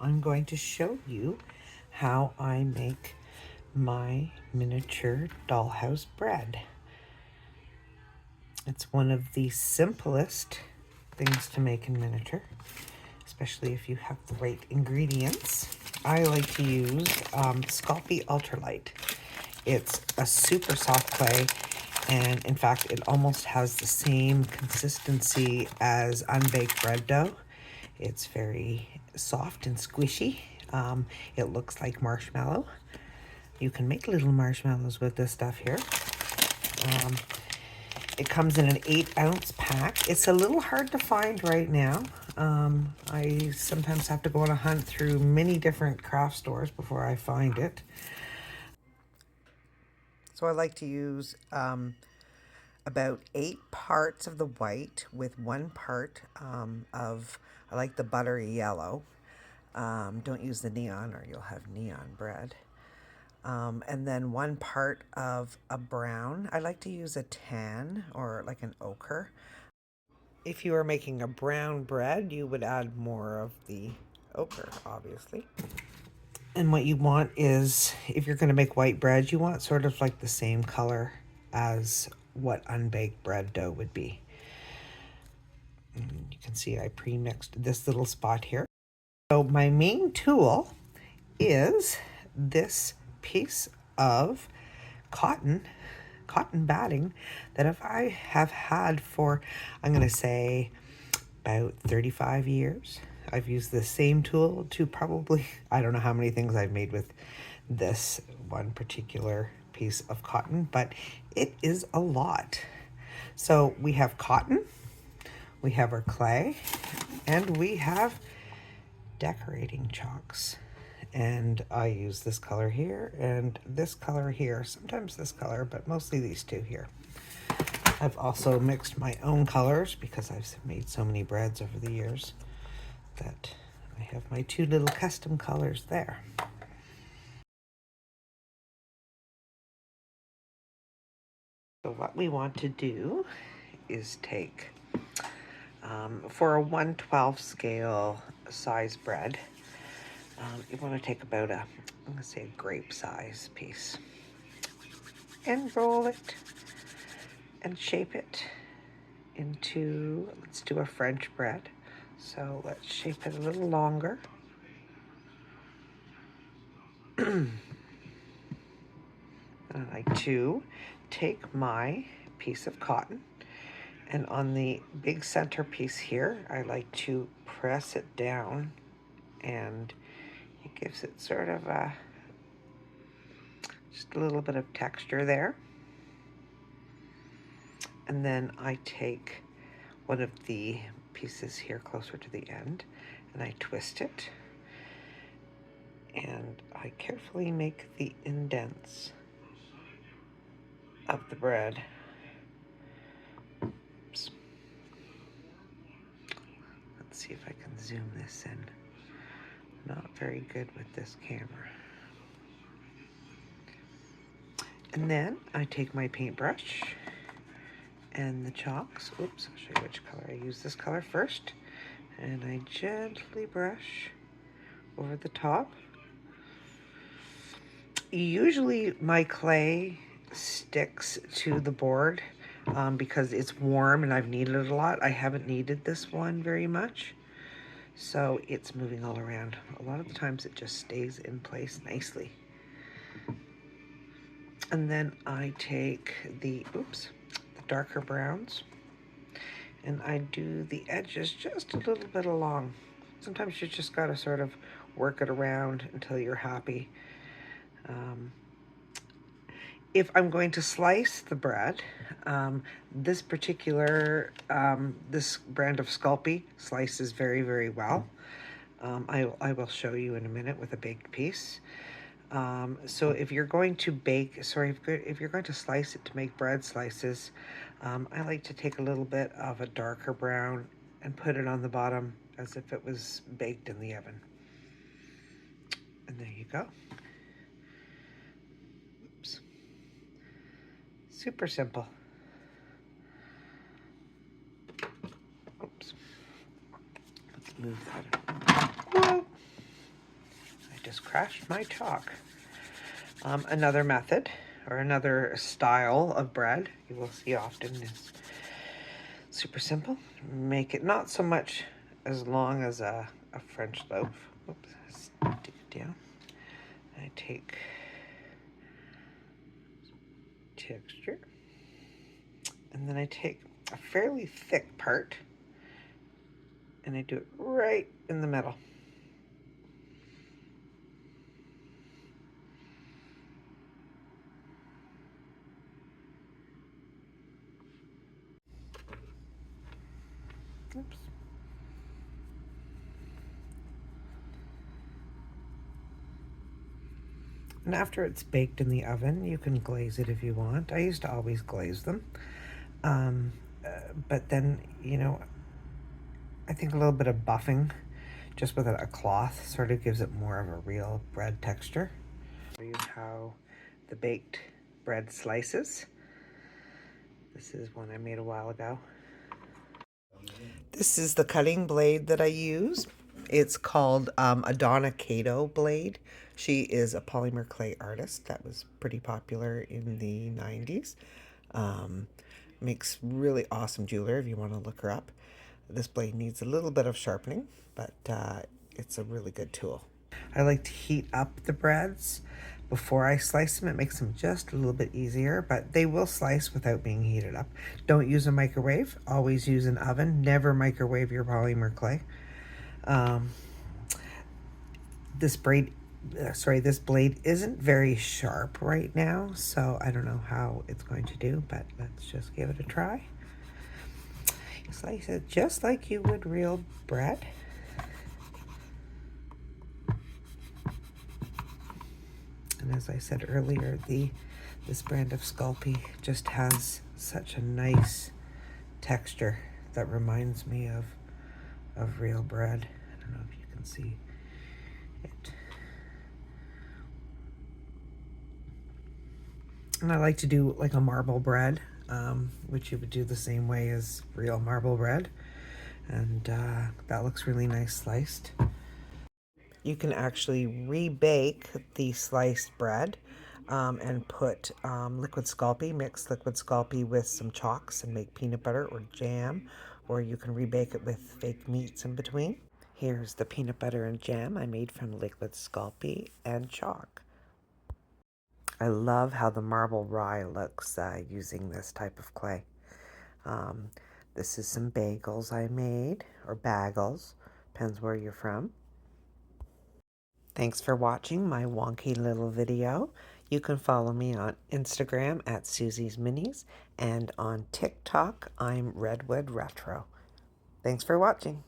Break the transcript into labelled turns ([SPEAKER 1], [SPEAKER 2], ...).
[SPEAKER 1] I'm going to show you how I make my miniature dollhouse bread. It's one of the simplest things to make in miniature, especially if you have the right ingredients. I like to use Sculpey Ultralight. It's a super soft clay, and in fact it almost has the same consistency as unbaked bread dough. It's very soft and squishy. It looks like marshmallow. You can make little marshmallows with this stuff here. It comes in an 8-ounce pack. It's a little hard to find right now. I sometimes have to go on a hunt through many different craft stores before I find it. So I like to use about 8 parts of the white with 1 part I like the buttery yellow. Don't use the neon or you'll have neon bread. And then 1 part of a brown. I like to use a tan or like an ochre. If you are making a brown bread, you would add more of the ochre, obviously. And what you want is, if you're going to make white bread, you want sort of like the same color as what unbaked bread dough would be. And you can see I pre-mixed this little spot here. So my main tool is this piece of cotton batting that I have had for, I'm going to say, about 35 years. I've used the same tool to probably, I don't know how many things I've made with this one particular piece of cotton, but it is a lot. So we have cotton, we have our clay, and we have decorating chalks. And I use this color here and this color here, sometimes this color, but mostly these two here. I've also mixed my own colors because I've made so many breads over the years that I have my 2 little custom colors there. So what we want to do is take, for a 1/12 scale size bread, you want to take about I'm going to say a grape size piece and roll it and shape it into, let's do a French bread. So let's shape it a little longer. And I like to take my piece of cotton, and on the big center piece here, I like to press it down, and it gives it sort of just a little bit of texture there. And then I take one of the pieces here closer to the end, and I twist it, and I carefully make the indents of the bread. Oops. Let's see if I can zoom this in. Not very good with this camera. And then I take my paintbrush and the chalks. Oops, I'll show you which color. I use this color first, and I gently brush over the top. Usually my clay sticks to the board because it's warm and I've kneaded it a lot. I haven't kneaded this one very much, so it's moving all around. A lot of the times it just stays in place nicely. And then I take the darker browns, and I do the edges just a little bit along. Sometimes you just gotta sort of work it around until you're happy. If I'm going to slice the bread, this particular, this brand of Sculpey slices very, very well. I will show you in a minute with a baked piece. So if you're going to if you're going to slice it to make bread slices, I like to take a little bit of a darker brown and put it on the bottom as if it was baked in the oven. And there you go. Oops. Super simple. Oops. Let's move that. Whoa. just crashed my chalk. Another method or another style of bread you will see often is super simple. Make it not so much as long as a French loaf. Oops, stick it down. I take texture, and then I take a fairly thick part and I do it right in the middle. Oops. And after it's baked in the oven, you can glaze it if you want. I used to always glaze them. But then, you know, I think a little bit of buffing just with a cloth sort of gives it more of a real bread texture. Show you how the baked bread slices. This is one I made a while ago. This is the cutting blade that I use. It's called a Donna Cato blade. She is a polymer clay artist that was pretty popular in the 90s. Makes really awesome jewelry if you want to look her up. This blade needs a little bit of sharpening, but it's a really good tool. I like to heat up the breads before I slice them. It makes them just a little bit easier, but they will slice without being heated up. Don't use a microwave. Always use an oven. Never microwave your polymer clay. This blade isn't very sharp right now, so I don't know how it's going to do, but let's just give it a try. You slice it just like you would real bread. And as I said earlier, this brand of Sculpey just has such a nice texture that reminds me of real bread. I don't know if you can see it. And I like to do like a marble bread, which you would do the same way as real marble bread. And that looks really nice sliced. You can actually rebake the sliced bread and put liquid Sculpey, mix liquid Sculpey with some chalks and make peanut butter or jam, or you can rebake it with fake meats in between. Here's the peanut butter and jam I made from liquid Sculpey and chalk. I love how the marble rye looks using this type of clay. This is some bagels I made, or bagels, depends where you're from. Thanks for watching my wonky little video. You can follow me on Instagram at Susie's Minis, and on TikTok, I'm Redwood Retro. Thanks for watching.